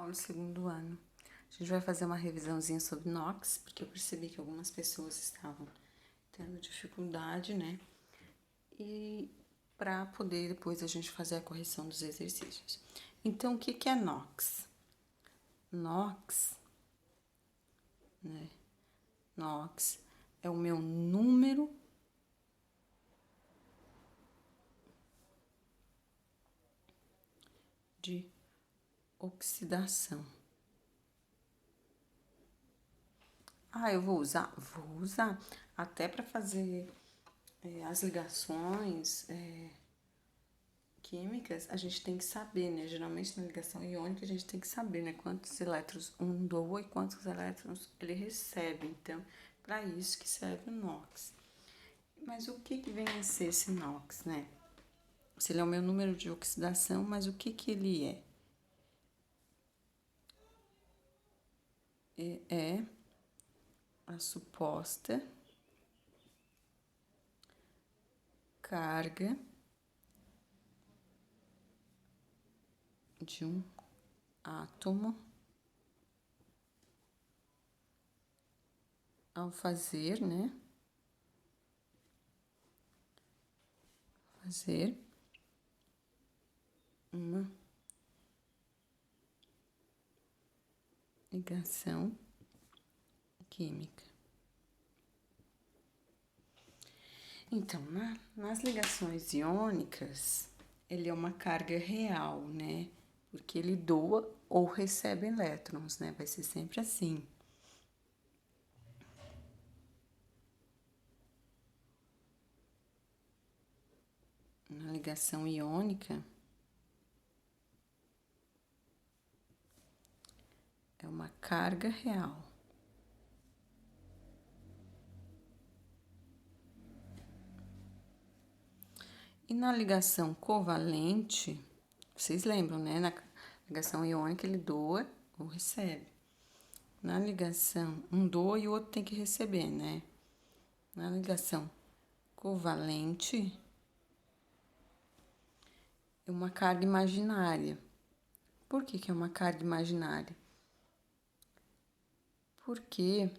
Paulo, segundo ano. A gente vai fazer uma revisãozinha sobre NOx, porque eu percebi que algumas pessoas estavam tendo dificuldade, né? E para poder depois a gente fazer a correção dos exercícios. Então, o que é NOx? NOx, né? NOx é o meu número de oxidação. Eu vou usar? Vou usar. Até para fazer as ligações químicas, a gente tem que saber, né? Geralmente na ligação iônica a gente tem que saber, né? Quantos elétrons doa e quantos elétrons ele recebe. Então, para isso que serve o NOx. Mas o que vem a ser esse NOx, né? Se ele é o meu número de oxidação, mas o que ele é? É a suposta carga de um átomo ao fazer, né? Fazer uma ligação química. Então, nas ligações iônicas, ele é uma carga real, né? Porque ele doa ou recebe elétrons, né? Vai ser sempre assim. Na ligação iônica, é uma carga real. E na ligação covalente, vocês lembram, né? Na ligação iônica, ele doa ou recebe. Na ligação, um doa e o outro tem que receber, né? Na ligação covalente, é uma carga imaginária. Por que é uma carga imaginária? Porque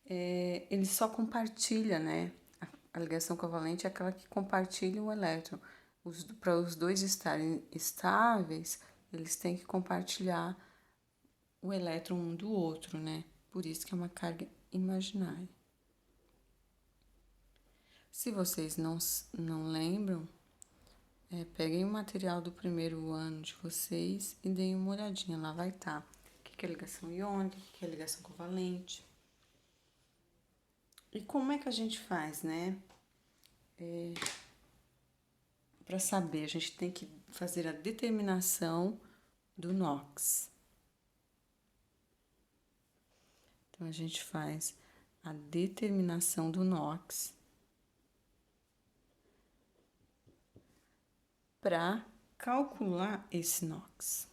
ele só compartilha, né? A ligação covalente é aquela que compartilha um elétron. Para os dois estarem estáveis, eles têm que compartilhar o elétron um do outro, né? Por isso que é uma carga imaginária. Se vocês não lembram, peguem o material do primeiro ano de vocês e deem uma olhadinha, lá vai estar. O que é ligação iônica, o que é ligação covalente. E como é que a gente faz, né? Para saber, a gente tem que fazer a determinação do NOx. Então, a gente faz a determinação do NOx para calcular esse NOx.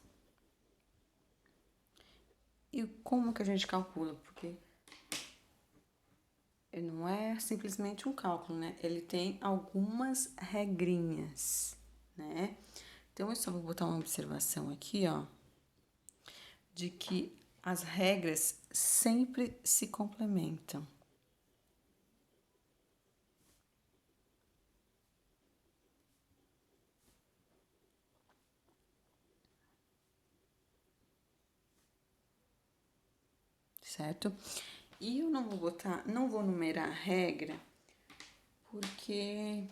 E como que a gente calcula? Porque não é simplesmente um cálculo, né? Ele tem algumas regrinhas, né? Então, eu só vou botar uma observação aqui, ó, de que as regras sempre se complementam. Certo? E eu não vou numerar a regra, porque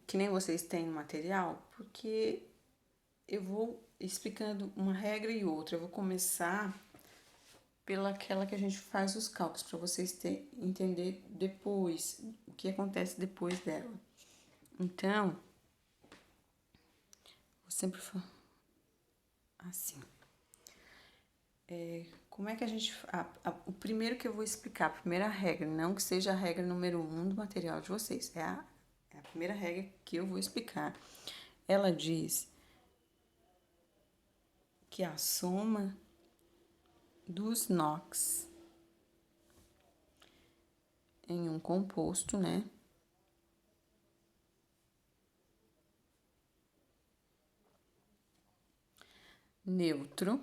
que nem vocês têm no material, porque eu vou explicando uma regra e outra. Eu vou começar pelaquela que a gente faz os cálculos, para vocês entender depois, o que acontece depois dela. Então, vou sempre falar assim. Como é que a gente... o primeiro que eu vou explicar, a primeira regra, não que seja a regra número 1 do material de vocês, é a primeira regra que eu vou explicar. Ela diz que a soma dos NOx em um composto, né, neutro,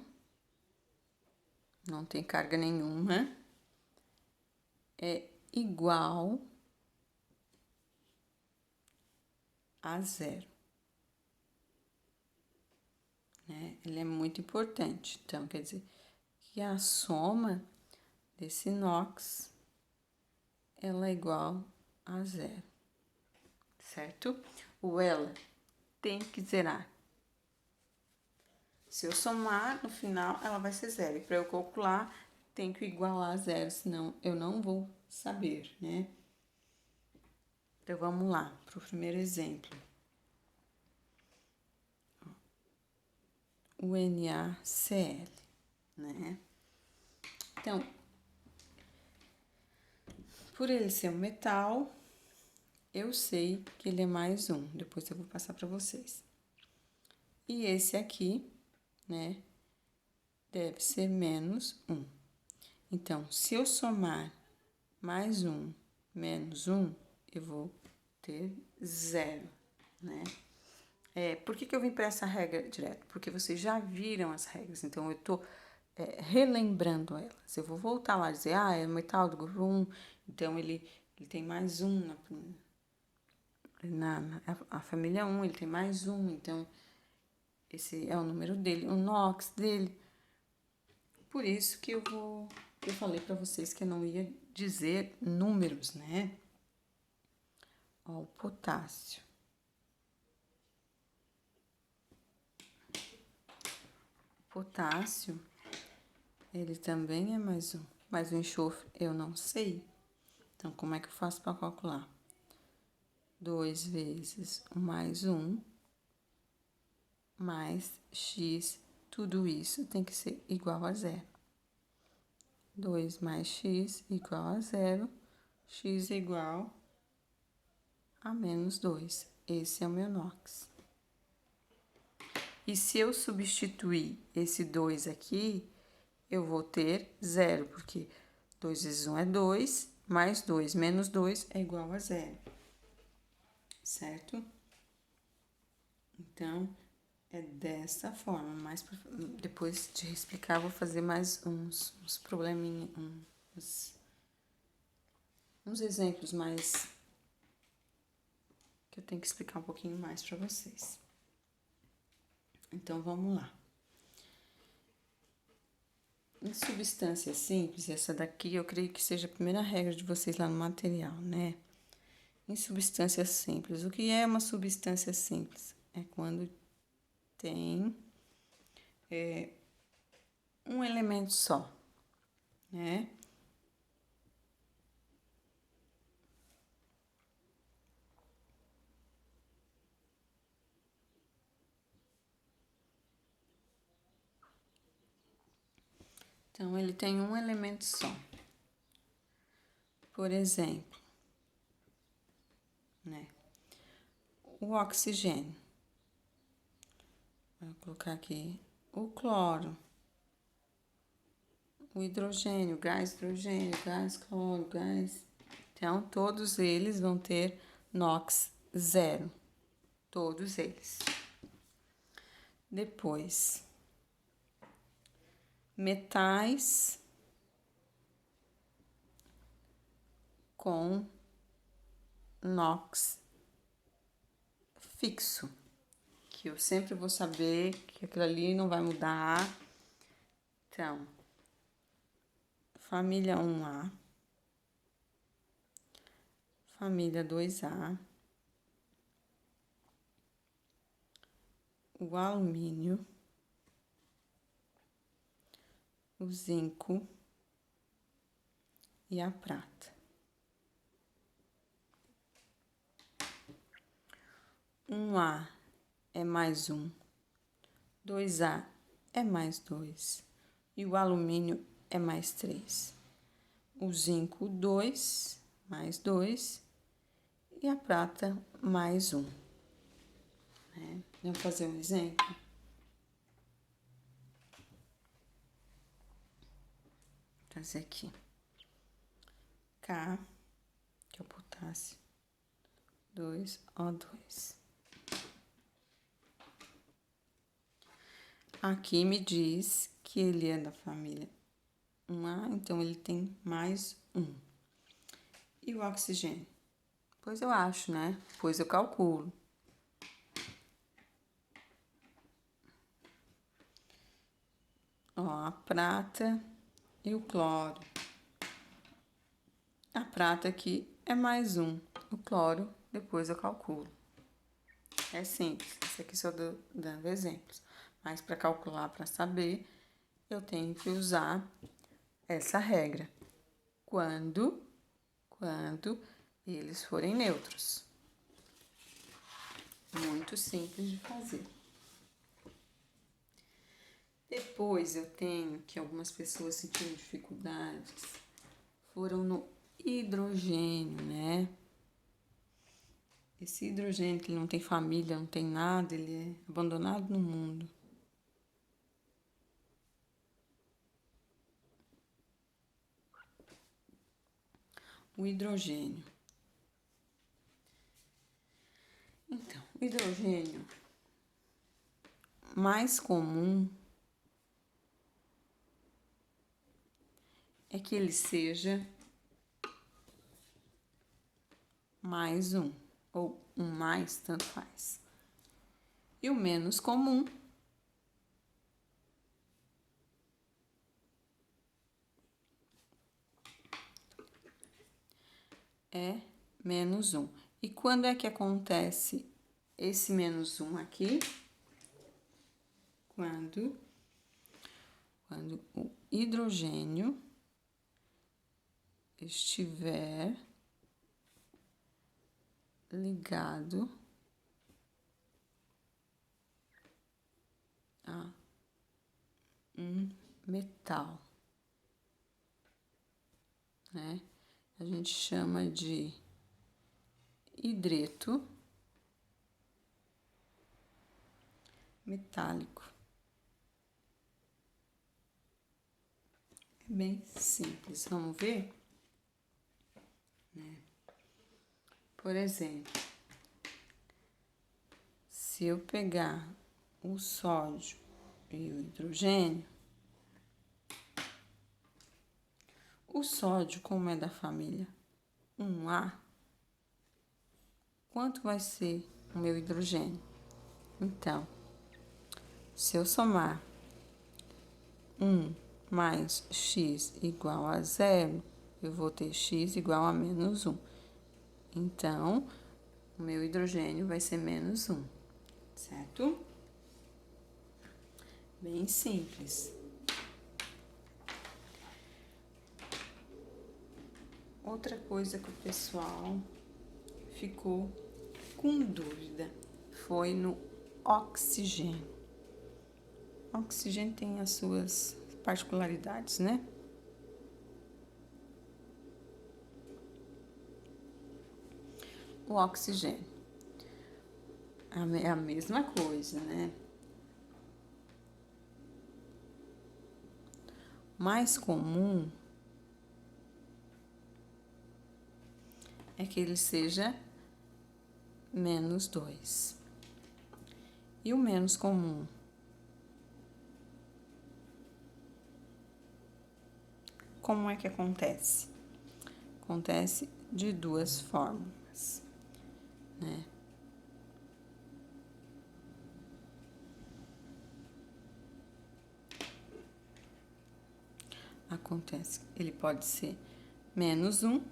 não tem carga nenhuma, é igual a zero, né? Ele é muito importante. Então, quer dizer que a soma desse NOx, ela é igual a zero, certo? O ela tem que zerar. Se eu somar, no final, ela vai ser zero. E para eu calcular, tem que igualar a zero, senão eu não vou saber, né? Então, vamos lá para o primeiro exemplo. O NaCl, né? Então, por ele ser um metal, eu sei que ele é mais um. Depois eu vou passar para vocês. E esse aqui, né, deve ser menos um. Então, se eu somar mais um menos um, eu vou ter zero, né? Por que eu vim para essa regra direto? Porque vocês já viram as regras, então eu tô relembrando elas. Eu vou voltar lá e dizer, é metal do grupo 1, então ele tem mais um na a família 1, ele tem mais um, então esse é o número dele, o NOx dele. Por isso que eu falei para vocês que eu não ia dizer números, né? Ó, o potássio. O potássio, ele também é mais um. Mas o enxofre eu não sei. Então, como é que eu faço para calcular? 2 vezes o mais 1 mais x, tudo isso tem que ser igual a zero. 2 mais x igual a zero, x igual a menos 2. Esse é o meu NOx. E se eu substituir esse 2 aqui, eu vou ter zero, porque 2 vezes 1 é 2, mais 2 menos 2 é igual a zero. Certo? Então, é dessa forma. Mas depois de explicar, vou fazer mais uns probleminhas, uns exemplos mais que eu tenho que explicar um pouquinho mais para vocês. Então, vamos lá. Em substância simples, essa daqui eu creio que seja a primeira regra de vocês lá no material, né? Em substância simples, o que é uma substância simples? É quando tem um elemento só, né? Então, ele tem um elemento só. Por exemplo, né? O oxigênio. Vou colocar aqui o cloro, o hidrogênio, gás hidrogênio, gás cloro, gás. Então, todos eles vão ter NOx zero. Todos eles. Depois, metais com NOx fixo, que eu sempre vou saber que aquilo ali não vai mudar. Então, família 1A, família 2A, o alumínio, o zinco e a prata. 1A é mais 1, 2A é mais 2 e o alumínio é mais 3. O zinco 2 mais 2 e a prata mais 1. Né? Vamos fazer um exemplo? Vou trazer aqui. K, que é o potássio, 2O2. Aqui me diz que ele é da família 1A, então ele tem mais 1. E o oxigênio? Pois eu acho, né? Pois eu calculo. Ó, a prata e o cloro. A prata aqui é mais 1. O cloro, depois eu calculo. É simples. Isso aqui só dando exemplos. Mas para calcular, para saber, eu tenho que usar essa regra. Quando eles forem neutros. Muito simples de fazer. Depois eu tenho que algumas pessoas sentiram dificuldades, foram no hidrogênio, né? Esse hidrogênio que ele não tem família, não tem nada, ele é abandonado no mundo. O hidrogênio. Então, o hidrogênio mais comum é que ele seja mais 1, ou 1 mais, tanto faz. E o menos comum é menos 1. E quando é que acontece esse menos 1 aqui? Quando o hidrogênio estiver ligado a um metal, né? A gente chama de hidreto metálico. É bem simples, vamos ver? Por exemplo, se eu pegar o sódio e o hidrogênio, o sódio, como é da família 1A, quanto vai ser o meu hidrogênio? Então, se eu somar 1 mais x igual a 0, eu vou ter x igual a menos 1. Então, o meu hidrogênio vai ser menos 1, certo? Bem simples. Outra coisa que o pessoal ficou com dúvida foi no oxigênio. O oxigênio tem as suas particularidades, né? O oxigênio é a mesma coisa, né? Mais comum é que ele seja menos 2. E o menos comum? Como é que acontece? Acontece de duas formas, né? Acontece, ele pode ser menos 1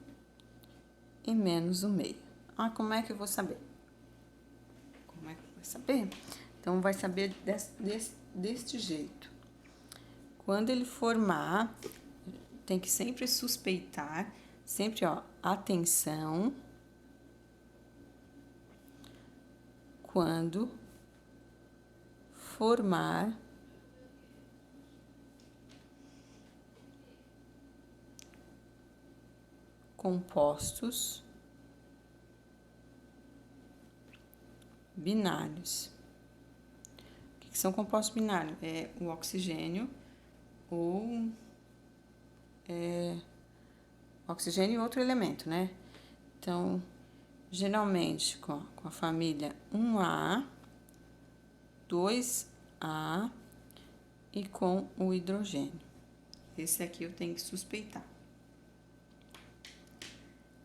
e menos 1/2. Ah, como é que eu vou saber? Como é que vai saber? Então, vai saber deste jeito. Quando ele formar, tem que sempre suspeitar, sempre, ó, atenção, quando formar compostos binários. O que são compostos binários? É o oxigênio ou oxigênio e outro elemento, né? Então, geralmente com a família 1A, 2A e com o hidrogênio. Esse aqui eu tenho que suspeitar.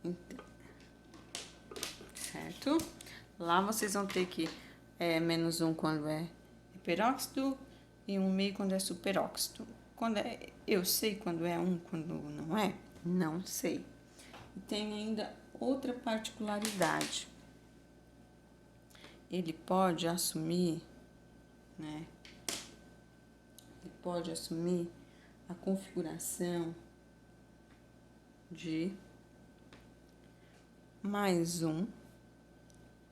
Então, certo? Lá vocês vão ter que menos 1 quando é peróxido e 1,5 quando é superóxido. Eu sei quando é 1, quando não é? Não sei. E tem ainda outra particularidade. Ele pode assumir, né? Ele pode assumir a configuração de mais 1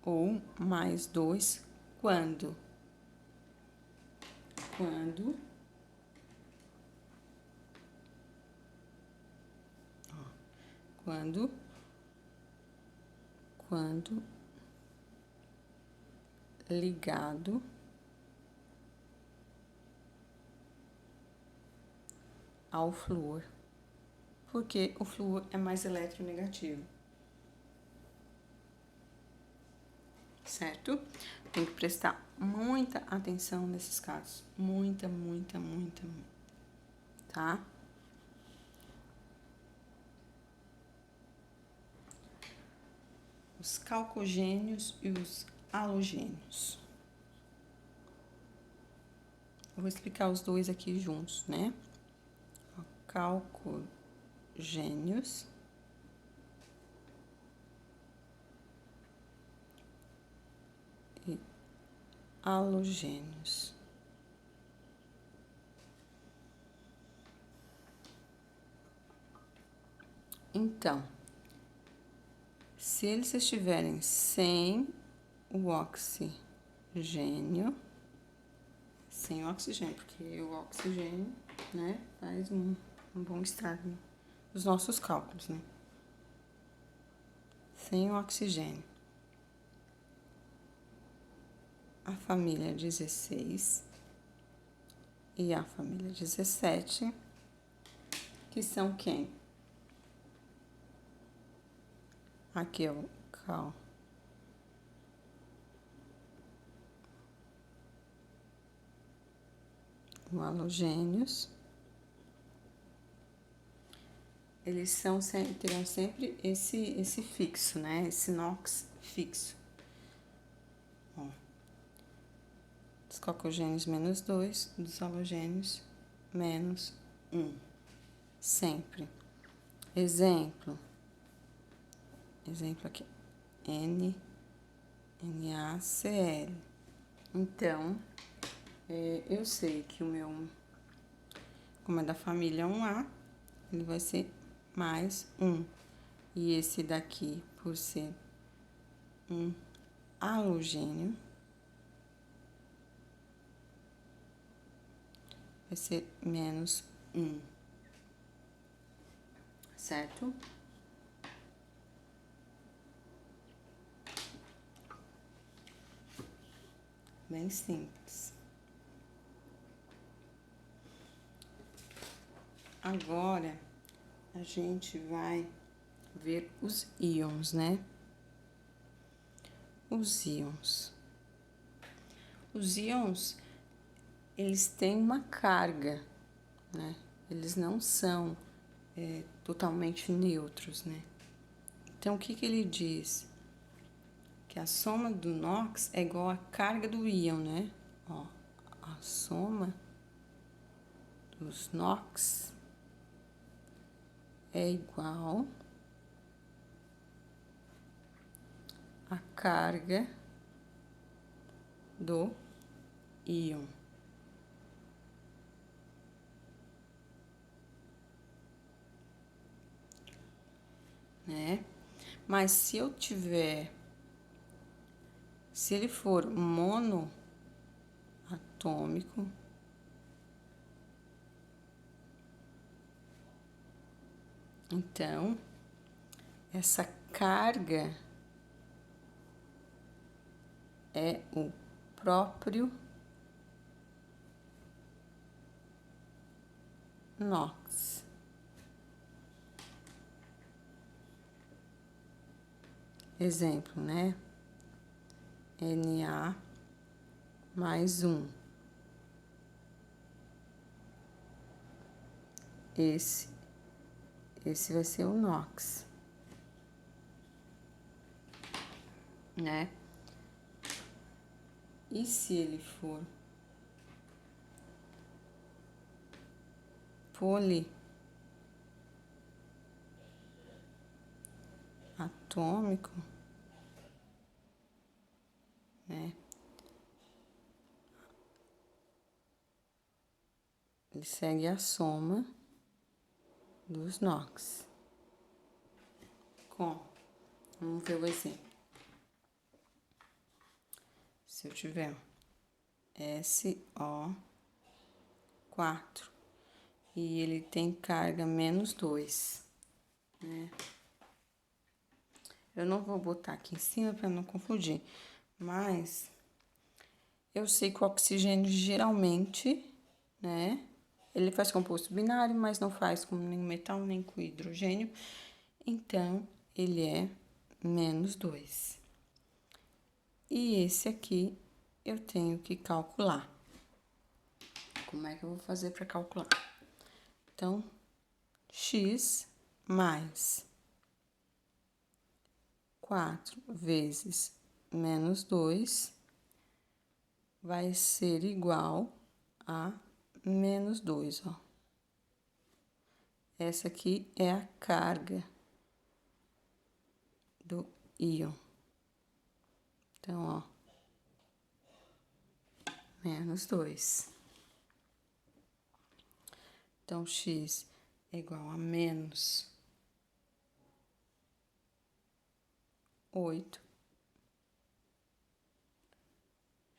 ou mais 2 quando ligado ao flúor, porque o flúor é mais eletronegativo, certo? Tem que prestar muita atenção nesses casos, muita, tá? Os calcogênios e os halogênios. Eu vou explicar os dois aqui juntos, né? Calcogênios e halogênios. Então, se eles estiverem sem o oxigênio, porque o oxigênio, né, faz um bom estrago nos nossos cálculos, né? Sem o oxigênio. A família 16 e a família 17, que são quem? Aqui é o halogênios. Eles terão sempre esse fixo, né? Esse NOx fixo. Ó. Dos calcogênios menos 2, dos halogênios menos 1. Sempre. Exemplo aqui. NaCl. Então, eu sei que o meu, como é da família 1A, ele vai ser mais 1. E esse daqui, por ser um halogênio, vai ser menos 1. Certo? Bem simples. Agora, a gente vai ver os íons, né? Os íons. Os íons, eles têm uma carga, né? Eles não são totalmente neutros, né? Então, o que ele diz? Que a soma do NOx é igual à carga do íon, né? Ó, a soma dos NOx é igual à carga do íon. Né? Mas se ele for monoatômico, então essa carga é o próprio NOx. Exemplo, né? Na mais 1. esse vai ser o NOx, né? E se ele for poliatômico, né? Ele segue a soma dos NOx. Vamos ver o exemplo. Se eu tiver SO4 e ele tem carga -2, né? Eu não vou botar aqui em cima para não confundir, mas eu sei que o oxigênio geralmente, né? Ele faz composto binário, mas não faz com nem metal nem com hidrogênio, então ele é -2. E esse aqui eu tenho que calcular. Como é que eu vou fazer para calcular? Então, x mais 4 vezes -2 vai ser igual a -2, ó. Essa aqui é a carga do íon. Então, ó, -2. Então, x é igual a -8.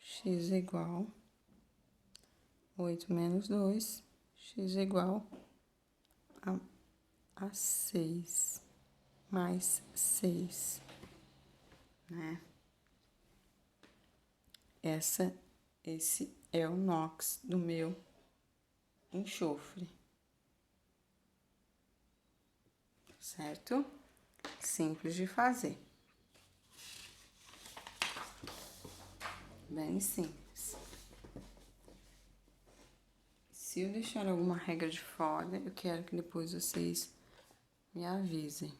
X é igual 8 menos 2. X é igual a 6 mais 6, né? Esse é o NOx do meu enxofre, certo? Simples de fazer. Bem simples. Se eu deixar alguma regra de fora, eu quero que depois vocês me avisem.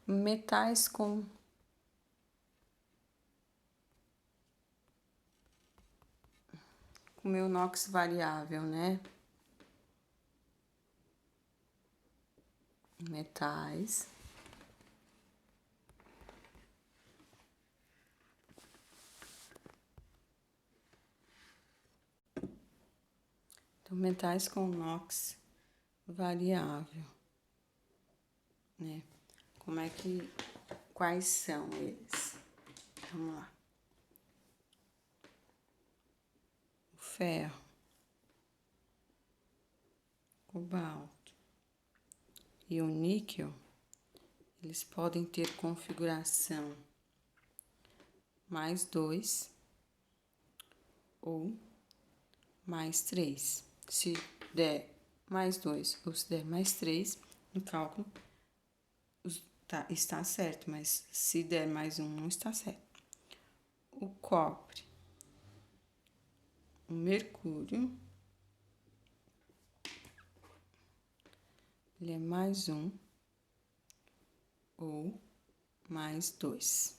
Metais com meu NOx variável, né? Metais então, metais com NOx variável, né? Quais são eles? Vamos lá. O ferro, cobalto e o níquel, eles podem ter configuração +2 ou +3. Se der +2 ou se der +3, no cálculo está certo, mas se der +1, não está certo. O cobre, o mercúrio, ele é +1 ou +2.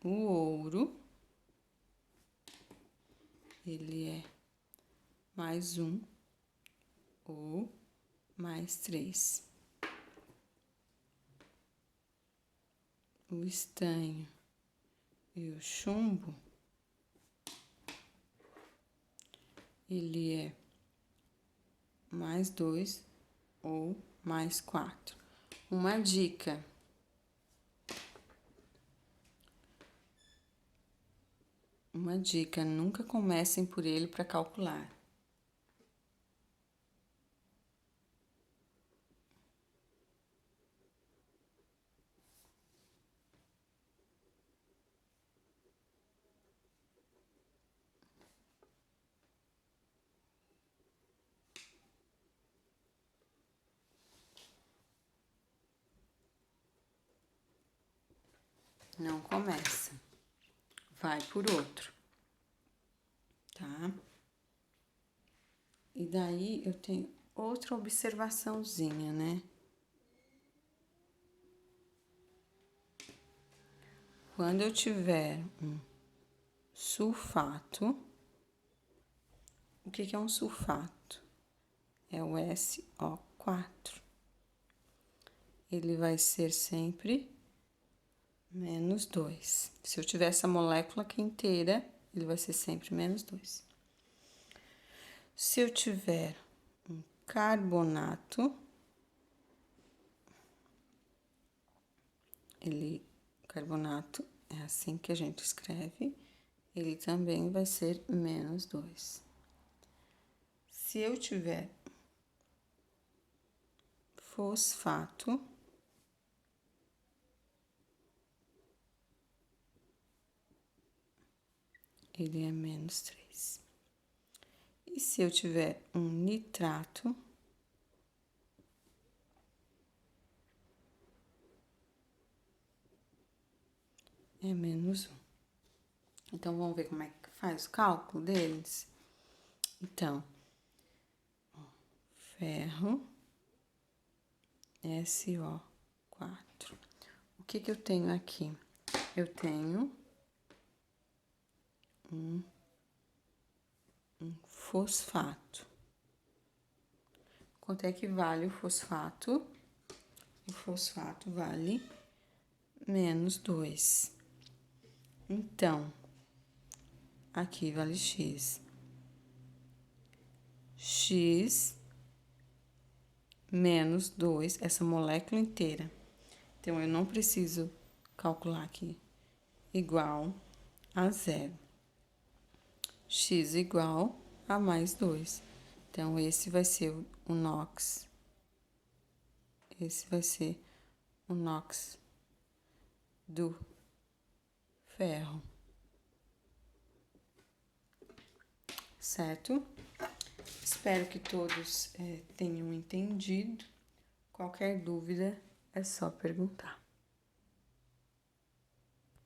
O ouro, ele é +1 ou +3. O estanho e o chumbo, ele é +2 ou +4. Uma dica: nunca comecem por ele para calcular. Não começa. vai por outro, tá? E daí eu tenho outra observaçãozinha, né? Quando eu tiver um sulfato, o que é um sulfato? É o SO4. Ele vai ser sempre -2. Se eu tiver essa molécula aqui inteira, ele vai ser sempre -2. Se eu tiver um carbonato, carbonato é assim que a gente escreve, ele também vai ser -2. Se eu tiver fosfato, ele é -3. E se eu tiver um nitrato, é -1. Então, vamos ver como é que faz o cálculo deles? Então, ferro, SO4. O que eu tenho aqui? Eu tenho um fosfato. Quanto é que vale o fosfato? O fosfato vale -2. Então, aqui vale X. X -2, essa molécula inteira. Então, eu não preciso calcular aqui. Igual a 0. X igual a +2. Então, esse vai ser o NOx. Esse vai ser o NOx do ferro. Certo? Espero que todos tenham entendido. Qualquer dúvida é só perguntar.